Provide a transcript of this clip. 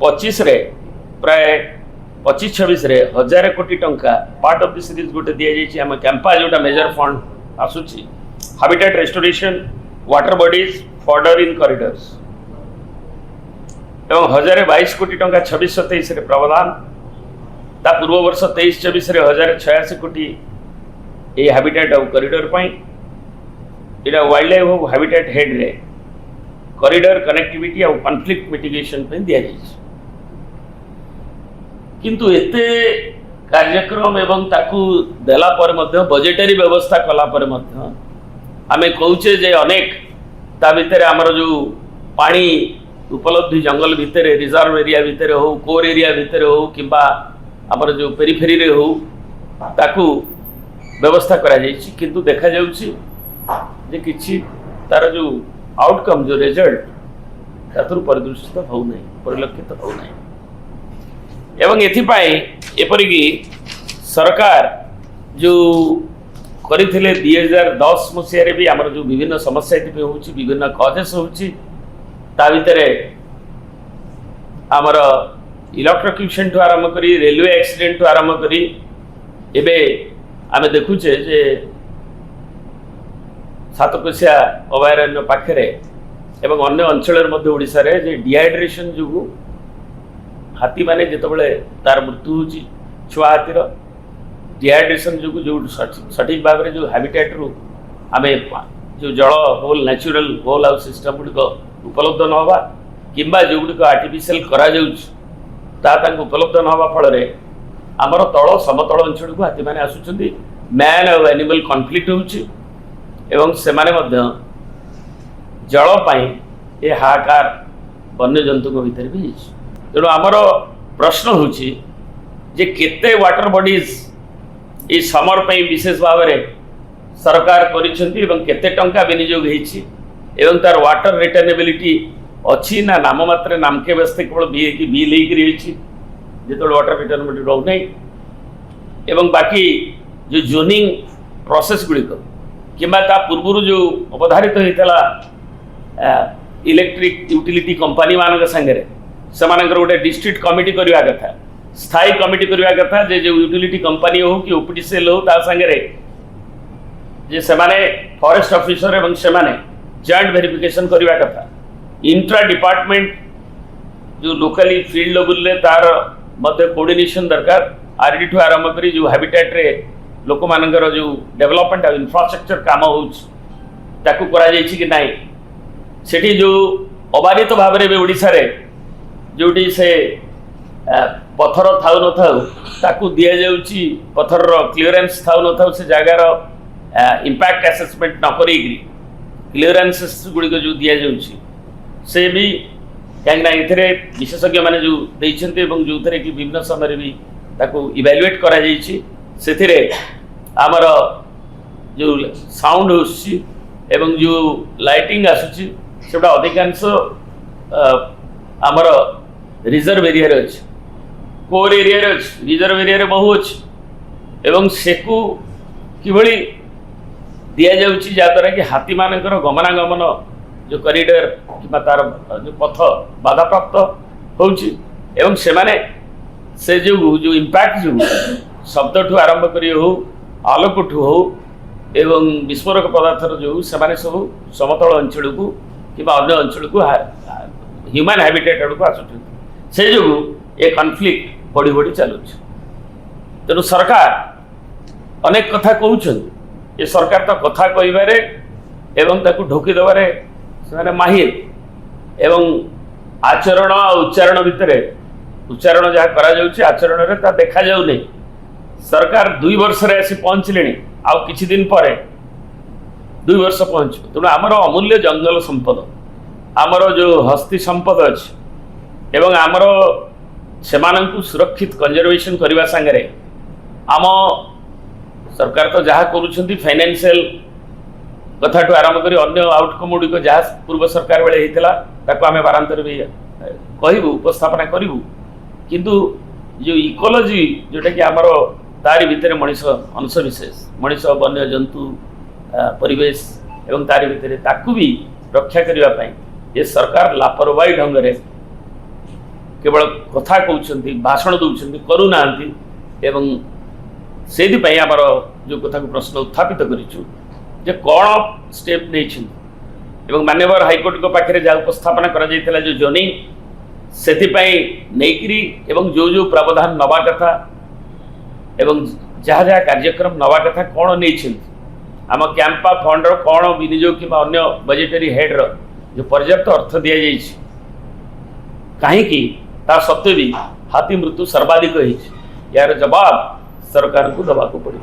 25 रे प्राय 25-26 रे 1000 कोटी टंका पार्ट ऑफ द सीरीज गोटे दिया जाइए आम कैंपा जोटा मेजर फंड आसूची habitat restoration water bodies fodder in corridors एवं 1022 कोटी टंका 26-27 रे प्रावधान ता पूर्व वर्ष 23-24 रे 1086 कोटी ये हैबिटेट और कॉरिडोर पाई इटा वाइल्ड लाइफ और हैबिटेट हेड रे कॉरिडोर कनेक्टिविटी और कॉन्फ्लिक्ट मिटिगेशन पे दिया जाइए किंतु एते कार्यक्रम एवं ताकू देला पर मध्य बजेटरी व्यवस्था कला पर मध्य आमे कहूचे जे अनेक ता भितर आमर जो पानी उपलब्धि जंगल भितर रिजर्व एरिया भितर हो कोर एरिया भितर हो किंबा आमर जो पेरिफेरी रे हो ताकू व्यवस्था करा जाइछि किंतु देखा जाउछि जे किछि तार जो आउटकम जो रिजल्ट तातुर परिदृष्टित हो नहीं परिलक्षित हो नहीं एवं एथिपाई एपरिकी सरकार जो करथिले 2010 मसीह भी आमर जो विभिन्न समस्या एथि होउछि विभिन्न कॉजेस होउछि ता भितरे आमर इलेक्ट्रोक्यूशन ठू आरंभ करी रेलवे एक्सीडेंट ठू आरंभ करी एबे आमे देखुचे जे सातकोशिया अभयारण्य पाखे एवं अन्य अंचल ओडिशा रे जे डिहाइड्रेशन जुगु हाथी माने जितेबाला तार मृत्यु होची छुआ हाथीर डिहाइड्रेशन जुगु जो सठिक भाव में जो हैबिटेट रु आमे जो जल होल नेचुरल होल हाउस सिस्टम गुड़िक उपलब्ध न हवा किंबा जो गुड़िक आर्टिफिशियल करा जाउछ उपलब्ध न हवा फल आमर तल समतल अंचल को हाथी माने आसुचंदी मैन और एनिमल कॉन्फ्लिक्ट होउची एवं सेमाने मध्य जल पाई ए हाहाकार वन्य जंतु भितर भी तेणु आमर प्रश्न होची जे केते वाटर बॉडीज ये समर पे विशेष भाव में सरकार करिसेंती एवं केते टंका विनियोग हेछि एवं तार वाटर रिटर्नेबिलिटी अच्छी ना नाम मात्र नामके व्यस्ते केवल बिल होती जो वाटर रिटर्नेबिलिटी रो नहीं एवं बाकी जो जोनिंग प्रोसेस गुड़िक किंबा ता पूर्व जो अवधारित होता इलेक्ट्रिक यूटिलिटी कंपनी मान संगे से गोटे डिस्ट्रिक्ट कमिटी करवा कथा स्थायी कमिटी करवा कथा जे जो यूटिलिटी कंपनी हो कि ओपीडीसीएल हो ता संगे जे सेमाने फॉरेस्ट ऑफिसर एवं सेमाने जॉइंट वेरिफिकेशन करवा कथा इंट्रा डिपार्टमेंट जो लोकली फील्ड लेवल रे तार मध्य कोऑर्डिनेशन दरकार आरडी ठू आरंभ करी जो हैबिटेट रे लोक मानकर जो डेवलपमेंट और इंफ्रास्ट्रक्चर काम होकु करा जाइछि कि नहीं सेठी जो अबाधित भाव में ओडिशा रे जोटी से पथर थाउ न थाउ ताकू दिया जाउछि पथर क्लियरेंस थाउ न थाउ से जगार इंपैक्ट असेसमेंट न करी क्लियरेंस गुड़िक जो दिया जाउछि से भी कहीं इथे विशेषज्ञ मैंने जो देइछन्ते एवं जो थे कि विभिन्न समय भी ताकू इवैल्यूएट करा जाइछि सेथिरे आमर जो साउंड होछि एवं जो लाइटिंग आसुछि सेटा अधिकांश आमर रिजर्व एरिया रे अछि कोर एरिया रे अछि रिजर्व एरिया रे बहु अछि एवं सेकु किभଳି दिया जाउछि जाद्वारा कि हाथी मानकर गमनागमन जो कॉरिडोर कि तार जो पथ बाधा प्राप्त होउछि एवं सेमाने से जो इंपैक्ट जो शब्द ठू आरंभ करी हो आलोक ठू हो एवं विस्फोरक पदार्थर जो सेमाने सब समतल अंचल को कि अन्य अंचल को ह्यूमन हैबिटेट आड़ को आसुଛନ୍ତି से जो ये कॉन्फ्लिक्ट बढ़ी बढ़ी चलुँ तेणु सरकार अनेक कथा कहउछन ये सरकार तो कथा कहिबारे एवं ताकू ढोकी देबारे से माहिर एवं आचरण और उच्चारण भितर उच्चारण जहाँ करा जाउछि आचरण रे ता देखा जाउ नहीं सरकार 2 वर्ष रे आसी पहुँचले आउ किछि दिन पर 2 वर्ष पहुँच तेणु आमर अमूल्य जंगल संपद आमर जो हस्ती संपद अच्छी एवं आमर सेमानंकु सुरक्षित कंजर्वेशन करने सांगे आम सरकार तो जहाँ करुँच फाइनेंशियल कथा आरंभ कर अन्य आउटकम गुड़िक जहाँ पूर्व सरकार बेले होता आम बारांतर भी कहबू उपस्थापना करूँ किंतु जो इकोलॉजी जोटा कि आमर तारी भितर मनीष अंशविशेष मनीष वन्य जंतु परिवेश एवं तारी भितर ताकू भी रक्षा करने ये सरकार लापरवाही ढंग से केवल कथा कहते भाषण दौरान करूना एवं से आमर जो कथा को प्रश्न उत्थापित कर कौन स्टेप नहीं माननीय हाइकोर्ट को पाखे जहाँ उपस्थापन कर जो जोनिंग से एवं जो जो प्रावधान नवा कथा एवं जहाँ जहाँ कार्यक्रम नवा कथा कौन नहीं आम कैंपा फंड कौन विनियोग कि अन्य बजेटरी हेड जो पर्याप्त अर्थ दि जाइए कहीं ता सत्वे भी हाथी मृत्यु सर्वाधिक यार जवाब सरकार को दबा पड़े।